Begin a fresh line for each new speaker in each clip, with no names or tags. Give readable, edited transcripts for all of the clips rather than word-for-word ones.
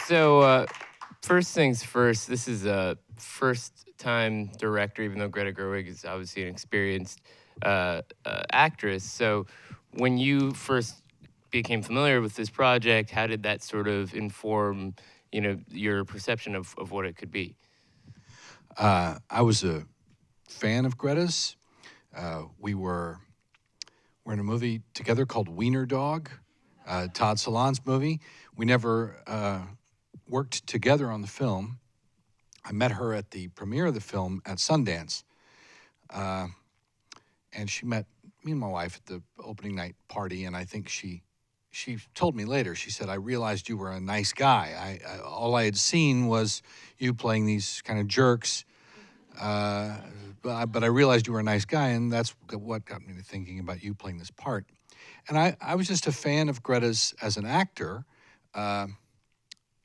So, first things first, this is a first-time director, even though Greta Gerwig is obviously an experienced actress. So, when you first became familiar with this project, how did that sort of inform, your perception of what it could be?
I was a fan of Greta's. We're in a movie together called Wiener Dog, Todd Solondz's movie. We never worked together on the film. I met her at the premiere of the film at Sundance, and she met me and my wife at the opening night party. And I think she told me later. She said, "I realized you were a nice guy. All I had seen was you playing these kind of jerks." But I realized you were a nice guy, and that's what got me to thinking about you playing this part. And I was just a fan of Greta's as an actor.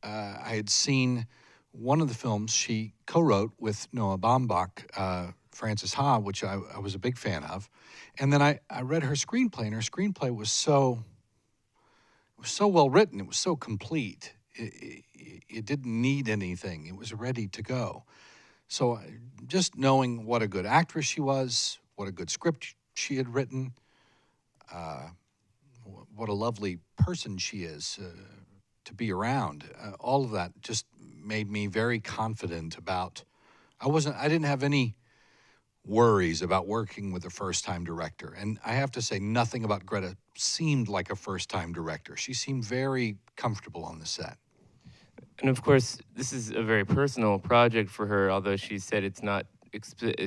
I had seen one of the films she co-wrote with Noah Baumbach, Frances Ha, which I was a big fan of. And then I read her screenplay, and her screenplay was so well written. It was so complete. It didn't need anything. It was ready to go. So just knowing what a good actress she was, what a good script she had written, what a lovely person she is to be around, all of that just made me very confident about, I didn't have any worries about working with a first-time director. And I have to say, nothing about Greta seemed like a first-time director. She seemed very comfortable on the set.
And of course, this is a very personal project for her, although she said it's not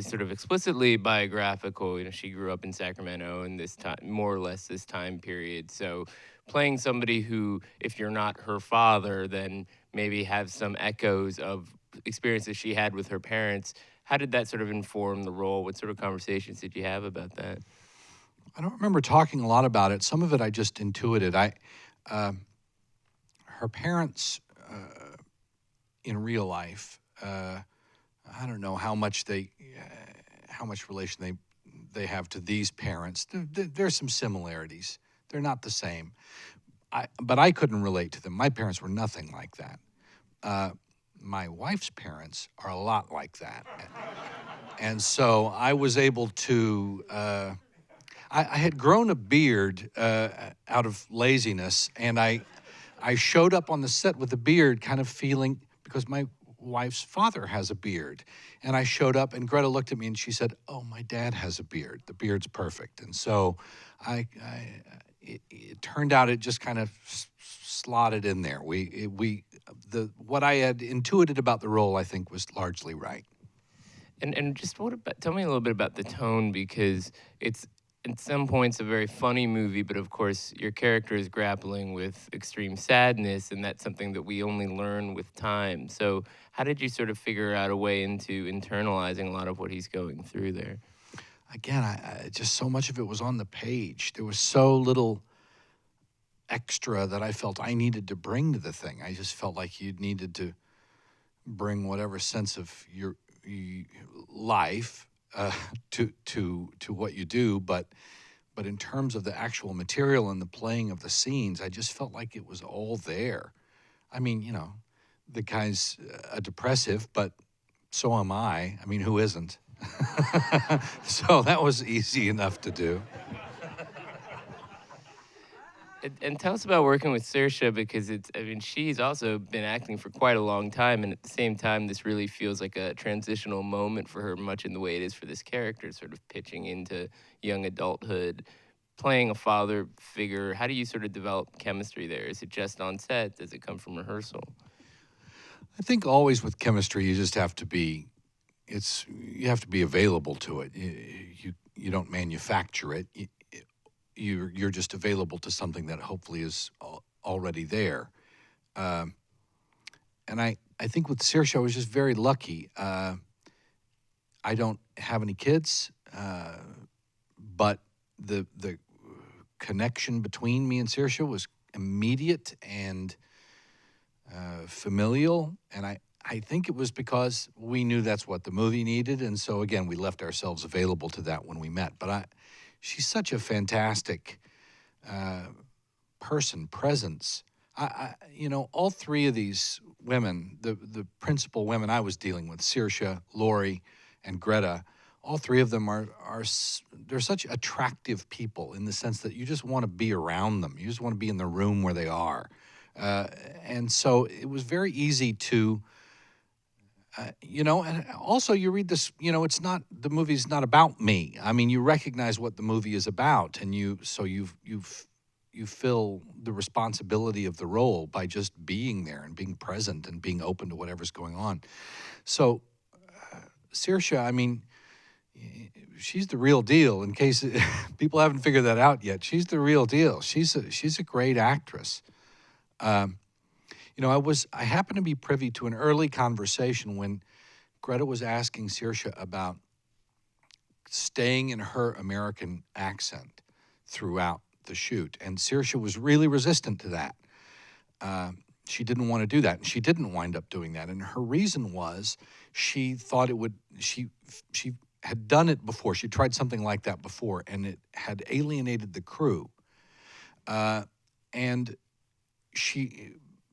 sort of explicitly biographical. She grew up in Sacramento in this time, more or less this time period. So playing somebody who, if you're not her father, then maybe have some echoes of experiences she had with her parents. How did that sort of inform the role? What sort of conversations did you have about that?
I don't remember talking a lot about it. Some of it I just intuited. Her parents in real life, I don't know how much relation they have to these parents. There's some similarities. They're not the same. But I couldn't relate to them. My parents were nothing like that. My wife's parents are a lot like that. And so I was able to, I had grown a beard out of laziness, and I showed up on the set with a beard kind of feeling, because my wife's father has a beard. And I showed up, and Greta looked at me and she said, "Oh, my dad has a beard. The beard's perfect." And so it turned out it just kind of slotted in there. What I had intuited about the role, I think, was largely right.
And just tell me a little bit about the tone, because it's at some points a very funny movie, but of course your character is grappling with extreme sadness, and that's something that we only learn with time. So how did you sort of figure out a way into internalizing a lot of what he's going through there?
Again, I just so much of it was on the page. There was so little extra that I felt I needed to bring to the thing. I just felt like you needed to bring whatever sense of your life to what you do, but in terms of the actual material and the playing of the scenes, I just felt like it was all there. I mean, the guy's a depressive, but so am I. I mean, who isn't? So that was easy enough to do.
And tell us about working with Saoirse, because she's also been acting for quite a long time, and at the same time, this really feels like a transitional moment for her, much in the way it is for this character, sort of pitching into young adulthood, playing a father figure. How do you sort of develop chemistry there? Is it just on set? Does it come from rehearsal?
I think always with chemistry, you just have to be, you have to be available to it. You don't manufacture it. You're just available to something that hopefully is already there. And I think with Saoirse, I was just very lucky. I don't have any kids, but the connection between me and Saoirse was immediate and familial. And I think it was because we knew that's what the movie needed. And so, again, we left ourselves available to that when we met. But she's such a fantastic presence. all three of these women, the principal women I was dealing with, Saoirse, Laurie, and Greta, all three of them they're such attractive people in the sense that you just want to be around them. You just want to be in the room where they are. And so it was very easy to, and also you read this, the movie's not about me. I mean, you recognize what the movie is about, and you feel the responsibility of the role by just being there and being present and being open to whatever's going on. So, Saoirse, I mean, she's the real deal. In case people haven't figured that out yet, she's the real deal. She's a great actress. I happened to be privy to an early conversation when Greta was asking Saoirse about staying in her American accent throughout the shoot, and Saoirse was really resistant to that. She didn't want to do that, and she didn't wind up doing that. And her reason was she thought it would. She had done it before. She tried something like that before, and it had alienated the crew. And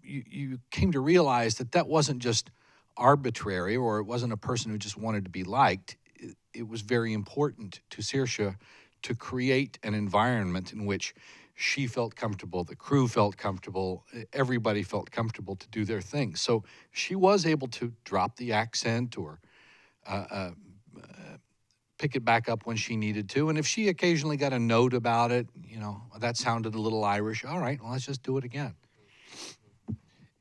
you came to realize that wasn't just arbitrary, or it wasn't a person who just wanted to be liked. It was very important to Saoirse to create an environment in which she felt comfortable, the crew felt comfortable, everybody felt comfortable to do their thing. So she was able to drop the accent or pick it back up when she needed to. And if she occasionally got a note about it, that sounded a little Irish, all right, well, let's just do it again.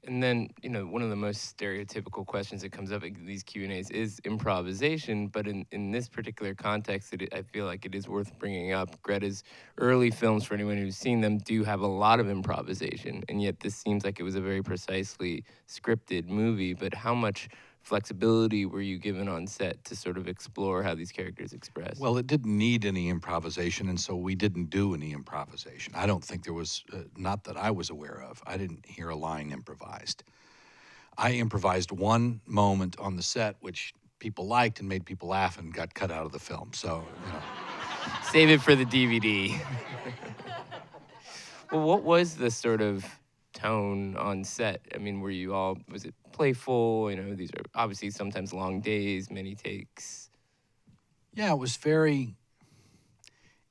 And then, one of the most stereotypical questions that comes up in these Q&As is improvisation. But in this particular context, I feel like it is worth bringing up. Greta's early films, for anyone who's seen them, do have a lot of improvisation. And yet this seems like it was a very precisely scripted movie. But how much flexibility were you given on set to sort of explore how these characters express?
Well, it didn't need any improvisation, and so we didn't do any improvisation. I don't think there was, not that I was aware of. I didn't hear a line improvised. I improvised one moment on the set, which people liked and made people laugh and got cut out of the film. So,
Save it for the DVD. Well, what was the sort of tone on set? I mean, was it playful? These are obviously sometimes long days, many takes.
Yeah, it was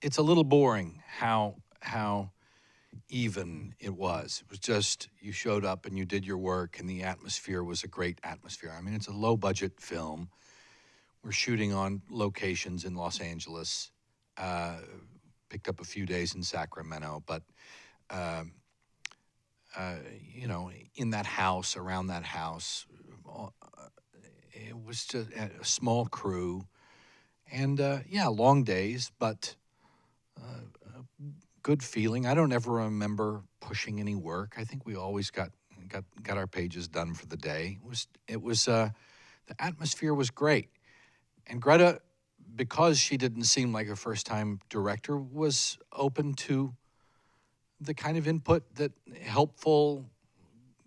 it's a little boring how even it was. It was just, you showed up and you did your work, and the atmosphere was a great atmosphere. I mean, it's a low-budget film. We're shooting on locations in Los Angeles, picked up a few days in Sacramento, but in that house, around that house, it was just a small crew, and long days, but good feeling. I don't ever remember pushing any work. I think we always got our pages done for the day. It was the atmosphere was great, and Greta, because she didn't seem like a first-time director, was open to the kind of input that helpful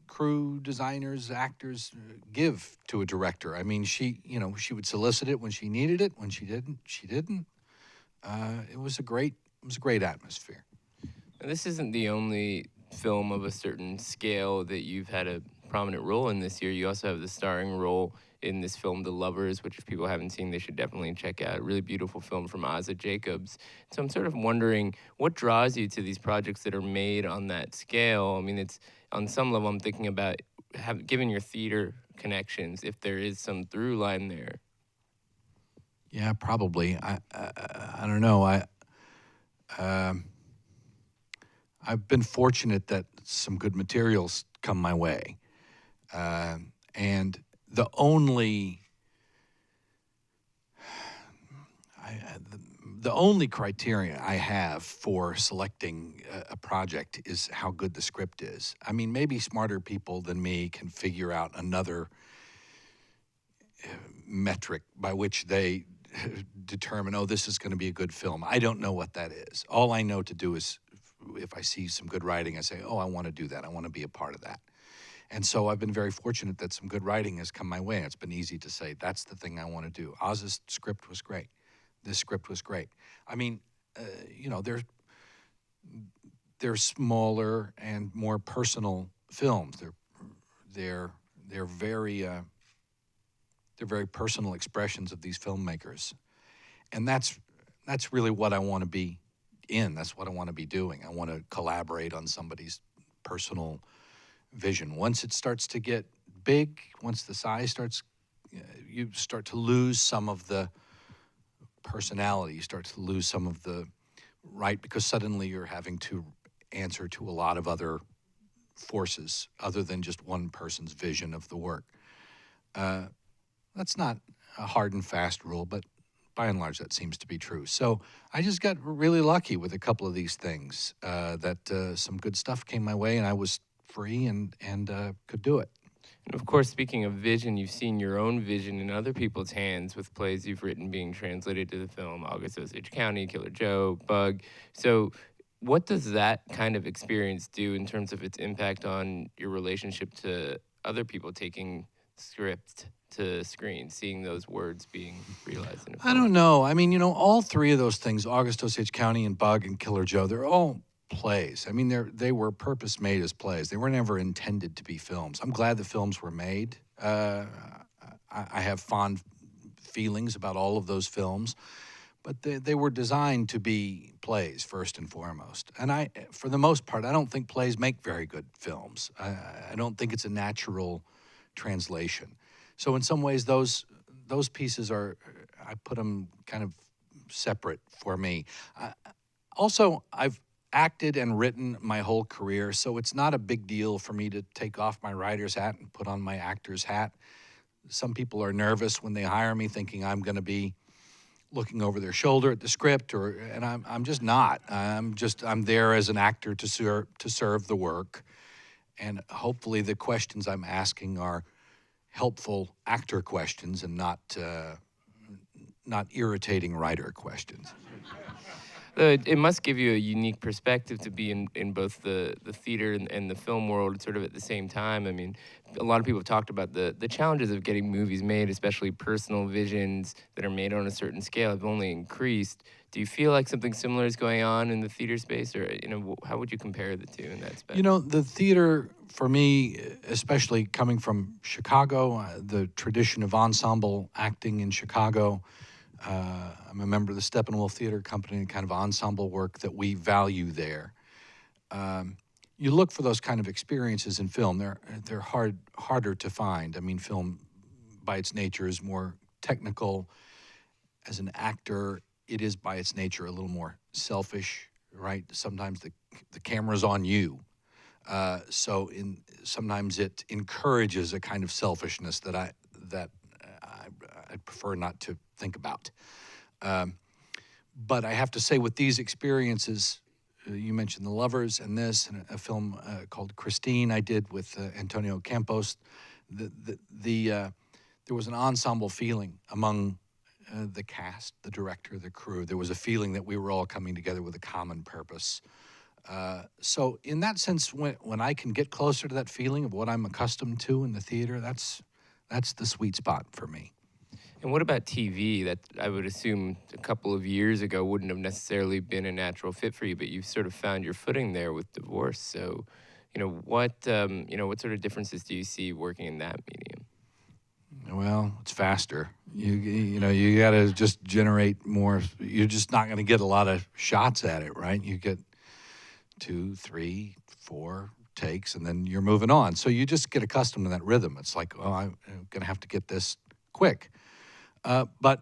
crew, designers, actors give to a director. I mean, she would solicit it when she needed it. When she didn't, she didn't. It was a great atmosphere.
And this isn't the only film of a certain scale that you've had a prominent role in this year. You also have the starring role in this film, The Lovers, which if people haven't seen, they should definitely check out. A really beautiful film from Asa Jacobs. So I'm sort of wondering, what draws you to these projects that are made on that scale? I mean, it's on some level, I'm thinking about given your theater connections, if there is some through line there.
Yeah, probably. I don't know. I've been fortunate that some good materials come my way, and the only criteria I have for selecting a project is how good the script is. I mean, maybe smarter people than me can figure out another metric by which they determine, this is going to be a good film. I don't know what that is. All I know to do is, if I see some good writing, I say, I want to do that. I want to be a part of that. And so I've been very fortunate that some good writing has come my way. It's been easy to say, that's the thing I want to do. Oz's script was great. This script was great. I mean, they're smaller and more personal films. They're very personal expressions of these filmmakers, and that's really what I want to be in. That's what I want to be doing. I want to collaborate on somebody's personal vision. Once it starts to get big, once the size starts, you start to lose some of the personality. You start to lose some of the right, because suddenly you're having to answer to a lot of other forces other than just one person's vision of the work. That's not a hard and fast rule, but by and large, that seems to be true. So I just got really lucky with a couple of these things, that some good stuff came my way, and I was free and could do it.
And of course, speaking of vision, you've seen your own vision in other people's hands with plays you've written being translated to the film, August Osage County, Killer Joe, Bug. So what does that kind of experience do in terms of its impact on your relationship to other people taking script to screen, seeing those words being realized in a film?
I don't know. I mean, all three of those things, August Osage County and Bug and Killer Joe, they're all plays. I mean, they were purpose made as plays. They were never intended to be films. I'm glad the films were made. I have fond feelings about all of those films, but they were designed to be plays first and foremost. And for the most part, I don't think plays make very good films. I don't think it's a natural translation. So in some ways, those pieces I put them kind of separate for me. Also, I've acted and written my whole career, so it's not a big deal for me to take off my writer's hat and put on my actor's hat. Some people are nervous when they hire me, thinking I'm going to be looking over their shoulder at the script, and I'm just not. I'm there as an actor to serve the work, and hopefully the questions I'm asking are helpful actor questions and not irritating writer questions.
It must give you a unique perspective to be in both the theater and the film world sort of at the same time. I mean, a lot of people have talked about the challenges of getting movies made, especially personal visions that are made on a certain scale, have only increased. Do you feel like something similar is going on in the theater space, or how would you compare the two in that space?
The theater, for me, especially coming from Chicago, the tradition of ensemble acting in Chicago, I'm a member of the Steppenwolf Theater Company, and kind of ensemble work that we value there. You look for those kind of experiences in film. They're harder to find. I mean, film by its nature is more technical. As an actor, it is by its nature a little more selfish, right? Sometimes the camera's on you. So sometimes it encourages a kind of selfishness that I'd prefer not to think about. But I have to say, with these experiences, you mentioned The Lovers and this, and a film called Christine I did with Antonio Campos. There was an ensemble feeling among the cast, the director, the crew. There was a feeling that we were all coming together with a common purpose. So in that sense, when I can get closer to that feeling of what I'm accustomed to in the theater, that's the sweet spot for me.
And what about TV? That I would assume a couple of years ago wouldn't have necessarily been a natural fit for you, but you've sort of found your footing there with Divorce. So, what sort of differences do you see working in that medium?
Well, it's faster. You got to just generate more. You're just not going to get a lot of shots at it, right? You get 2, 3, 4 takes, and then you're moving on. So you just get accustomed to that rhythm. It's like, oh, I'm going to have to get this quick. But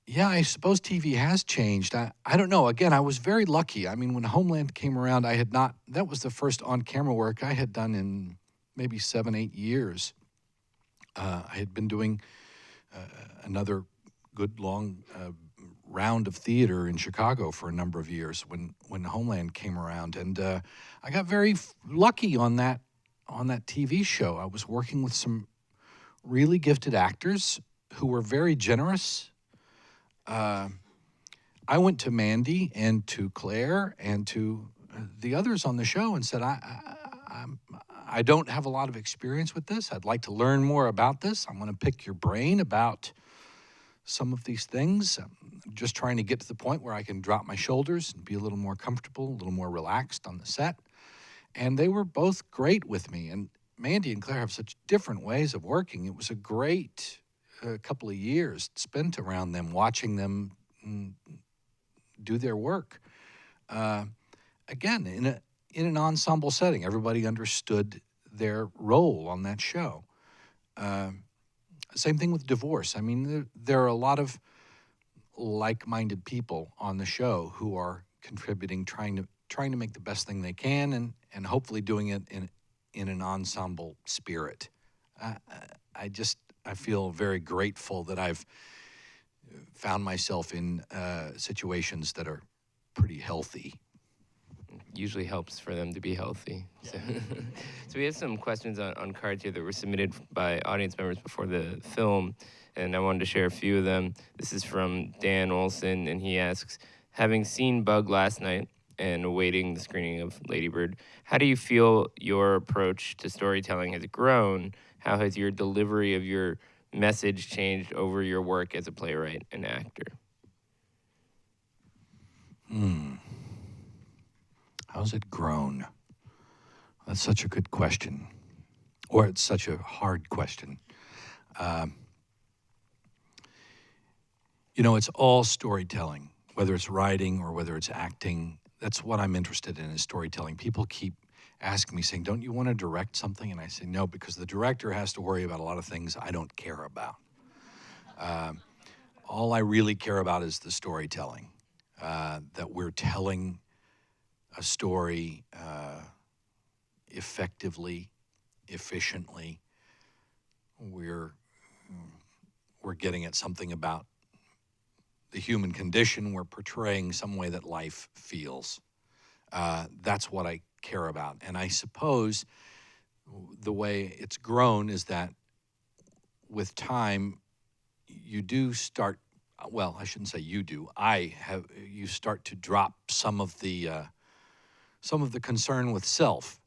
yeah, I suppose TV has changed. I don't know. Again, I was very lucky. I mean, when Homeland came around, that was the first on-camera work I had done in maybe 7, 8 years. I had been doing another good long round of theater in Chicago for a number of years when Homeland came around, and I got very lucky on that TV show. I was working with some really gifted actors who were very generous. I went to Mandy and to Claire and to the others on the show and said, I don't have a lot of experience with this. I'd like to learn more about this. I'm going to pick your brain about some of these things. I'm just trying to get to the point where I can drop my shoulders and be a little more comfortable, a little more relaxed on the set. And they were both great with me. And Mandy and Claire have such different ways of working. It was a great couple of years spent around them, watching them do their work. Again, in an ensemble setting, everybody understood their role on that show. Same thing with Divorce. I mean, there are a lot of like-minded people on the show who are contributing, trying to make the best thing they can, and hopefully doing it in an ensemble spirit. I feel very grateful that I've found myself in situations that are pretty healthy.
Usually helps for them to be healthy. Yeah. So we have some questions on cards here that were submitted by audience members before the film, and I wanted to share a few of them. This is from Dan Olson, and he asks, having seen Bug last night and awaiting the screening of Lady Bird, how do you feel your approach to storytelling has grown? How has your delivery of your message changed over your work as a playwright and actor?
How's it grown? That's such a good question. Or it's such a hard question. It's all storytelling, whether it's writing or whether it's acting. That's what I'm interested in, is storytelling. People keep asking me, saying, don't you want to direct something? And I say, no, because the director has to worry about a lot of things I don't care about. All I really care about is the storytelling, that we're telling a story effectively, efficiently. We're getting at something about the human condition. We're portraying some way that life feels. That's what I care about. And I suppose the way it's grown is that with time, you do start, well, I shouldn't say you do, you start to drop some of the concern with self,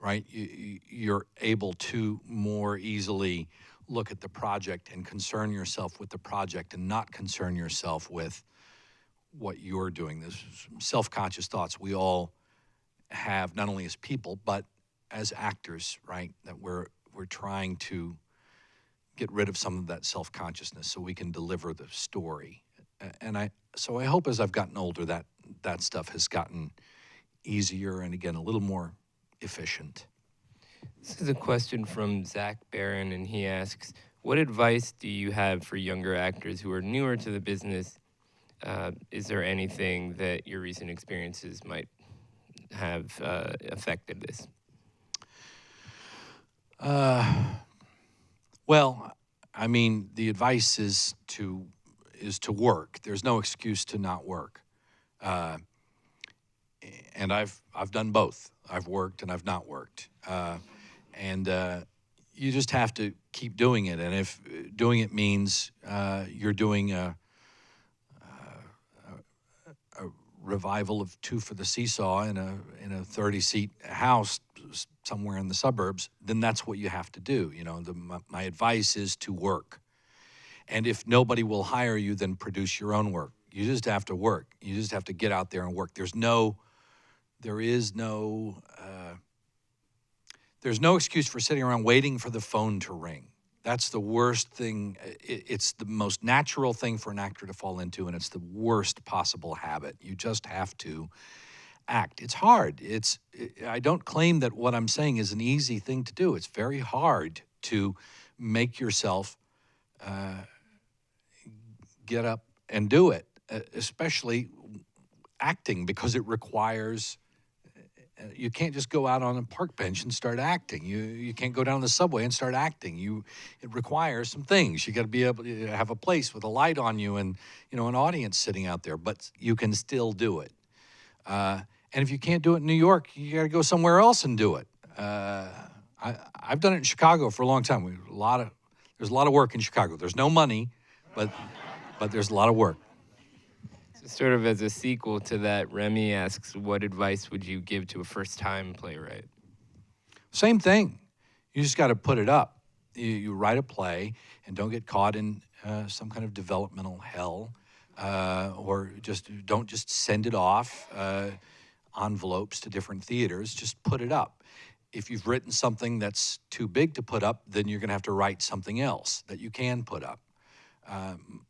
right? You're able to more easily look at the project and concern yourself with the project and not concern yourself with what you're doing. There's self-conscious thoughts we all have, not only as people, but as actors, right? That we're trying to get rid of some of that self-consciousness so we can deliver the story. So I hope as I've gotten older that stuff has gotten easier and, again, a little more efficient.
This is a question from Zach Barron, and he asks, what advice do you have for younger actors who are newer to the business? Is there anything that your recent experiences might have affected this?
Well, I mean, the advice is to work. There's no excuse to not work. And I've done both. I've worked and I've not worked. And you just have to keep doing it. And if doing it means you're doing a revival of Two for the Seesaw in a 30-seat house somewhere in the suburbs, then that's what you have to do. My advice is to work. And if nobody will hire you, then produce your own work. You just have to work. You just have to get out there and work. There's no excuse for sitting around waiting for the phone to ring. That's the worst thing. It's the most natural thing for an actor to fall into, and it's the worst possible habit. You just have to act. It's hard. I don't claim that what I'm saying is an easy thing to do. It's very hard to make yourself get up and do it, especially acting, because it requires, you can't just go out on a park bench and start acting. You can't go down the subway and start acting. It requires some things. You got to be able to have a place with a light on you and an audience sitting out there, but you can still do it. And if you can't do it in New York, you got to go somewhere else and do it. I've done it in Chicago for a long time. There's a lot of work in Chicago. There's no money, but there's a lot of work.
So sort of as a sequel to that, Remy asks, what advice would you give to a first-time playwright?
Same thing. You just got to put it up. You write a play and don't get caught in some kind of developmental hell, or don't just send it off. envelopes to different theaters, just put it up. If you've written something that's too big to put up, then you're going to have to write something else that you can put up.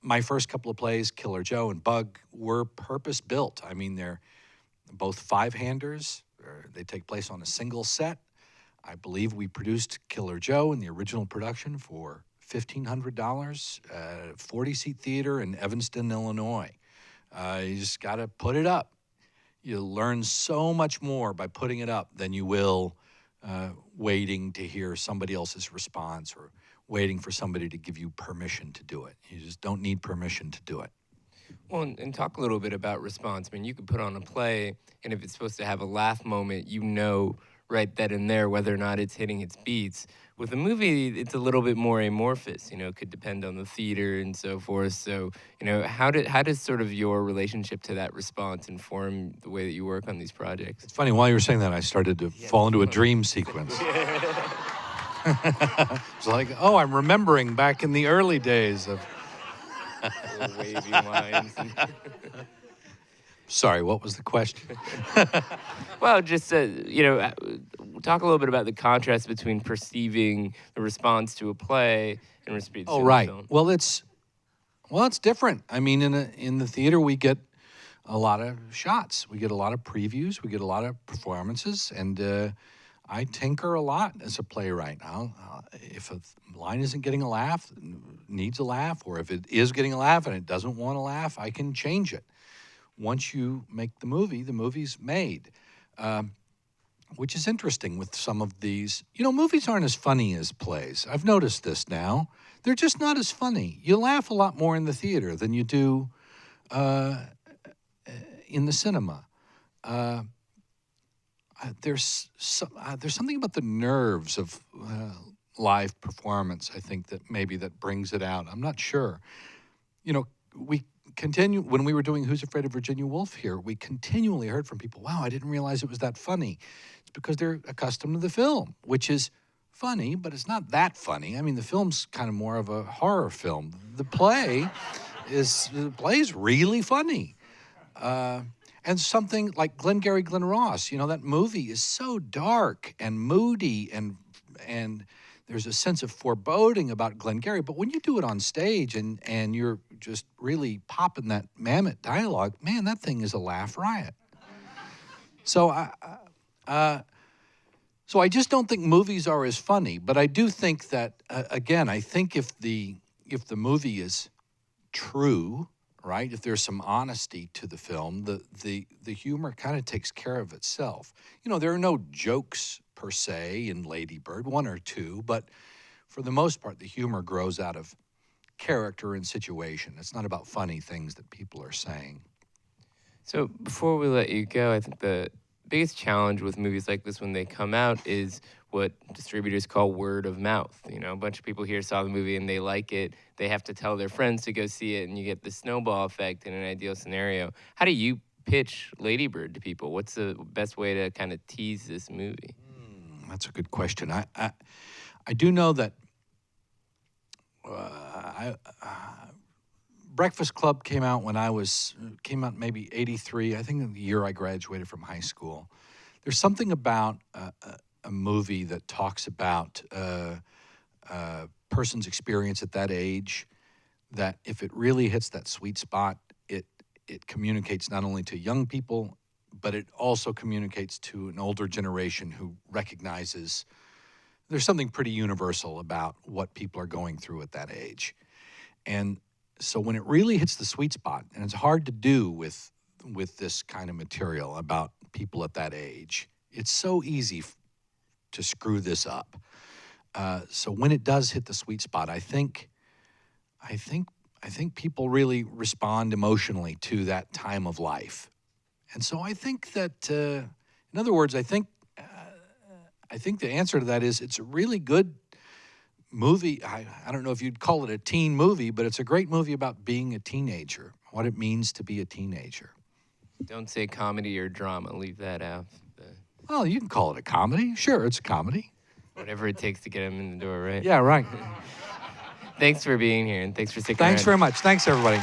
My first couple of plays, Killer Joe and Bug, were purpose-built. I mean, they're both five-handers. They take place on a single set. I believe we produced Killer Joe in the original production for $1,500 at a 40-seat theater in Evanston, Illinois. You just got to put it up. You learn so much more by putting it up than you will waiting to hear somebody else's response or waiting for somebody to give you permission to do it. You just don't need permission to do it.
Well, and talk a little bit about response. I mean, you could put on a play, and if it's supposed to have a laugh moment, you know right then and there whether or not it's hitting its beats. With a movie, it's a little bit more amorphous. You know, it could depend on the theater and so forth. So, you know, how does sort of your relationship to that response inform the way that you work on these projects?
It's funny, while you were saying that, I started to fall into a dream sequence. It's like, oh, I'm remembering back in the early days of...
Little wavy lines.
Sorry, what was the question?
Well, just, you know, talk a little bit about the contrast between perceiving the response to a play and response to a film.
Well, it's different. I mean, in the theater, we get a lot of shots. We get a lot of previews. We get a lot of performances. And I tinker a lot as a playwright. If a line isn't getting a laugh, needs a laugh, or if it is getting a laugh and it doesn't want a laugh, I can change it. Once you make the movie's made, which is interesting with some of these. You know, movies aren't as funny as plays. I've noticed this now. They're just not as funny. You laugh a lot more in the theater than you do in the cinema. There's something about the nerves of live performance, I think, that brings it out. I'm not sure. You know, when we were doing Who's Afraid of Virginia Woolf here, we continually heard from people, wow, I didn't realize it was that funny. It's because they're accustomed to the film, which is funny, but it's not that funny. I mean, the film's kind of more of a horror film. The play is really funny. And something like Glengarry Glen Ross, you know, that movie is so dark and moody and there's a sense of foreboding about Glengarry, but when you do it on stage and you're just really popping that mammoth dialogue, man, that thing is a laugh riot. So I just don't think movies are as funny, but I do think that again, I think if the movie is true, right? If there's some honesty to the film, the humor kind of takes care of itself. You know, there are no jokes per se in Lady Bird, one or two, but for the most part, the humor grows out of character and situation. It's not about funny things that people are saying.
So before we let you go, I think the biggest challenge with movies like this when they come out is what distributors call word of mouth. You know, a bunch of people here saw the movie and they like it. They have to tell their friends to go see it, and you get the snowball effect in an ideal scenario. How do you pitch Lady Bird to people? What's the best way to kind of tease this movie?
That's a good question. I do know that Breakfast Club came out maybe 83, I think the year I graduated from high school. There's something about a movie that talks about a person's experience at that age, that if it really hits that sweet spot, it communicates not only to young people, but it also communicates to an older generation who recognizes there's something pretty universal about what people are going through at that age. And so when it really hits the sweet spot, and it's hard to do with this kind of material about people at that age, it's so easy to screw this up. So when it does hit the sweet spot, I think people really respond emotionally to that time of life. And so I think that, in other words, I think the answer to that is it's a really good movie. I don't know if you'd call it a teen movie, but it's a great movie about being a teenager, what it means to be a teenager.
Don't say comedy or drama. Leave that out.
Well, you can call it a comedy. Sure, it's a comedy.
Whatever it takes to get them in the door, right?
Yeah, right.
Thanks for being here, and thanks for sticking around.
Thanks very much. Thanks, everybody.